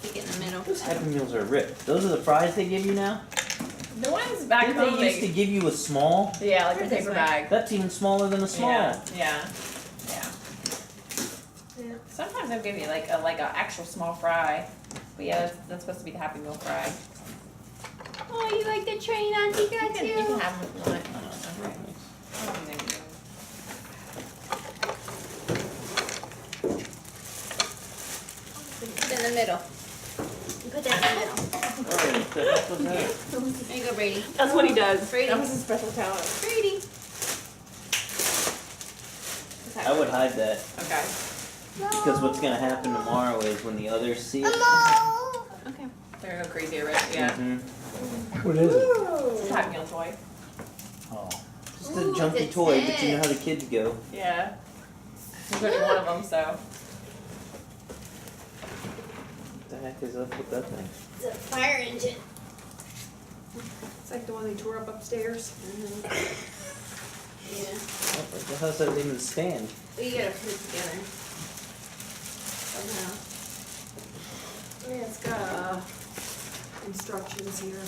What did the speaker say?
Stick it in the middle. Those Happy Meals are ripped. Those are the fries they give you now? The ones back Didn't home, they used to give you a small? yeah, like a Put it this paper way. bag. That's even smaller than a small. Yeah. Sometimes they'll give you like a actual small fry. But yeah, that's supposed to be the Happy Meal fry. Oh, you like the train, Auntie? You Got can, you. you can have them if you want. Okay. I don't think they do. Put it in the middle. You put that in the middle. Oh, what the heck was that? There you go, Brady. That's what he does. Brady. That was his special talent. Brady. I would hide that. Okay. Because what's going to happen tomorrow is when the others see it. Okay. They're gonna go crazy over it. Yeah. Mhm. What is it? It's a Happy Meal toy. Oh. Just a junky it's toy, but you know it. how the kids go. Yeah. There's only one of them, so. What the heck is up with that thing? It's a fire engine. It's like the one they tore up upstairs. Yeah. How does that even stand? Well, you gotta put it together. Somehow. Yeah, it's got instructions here.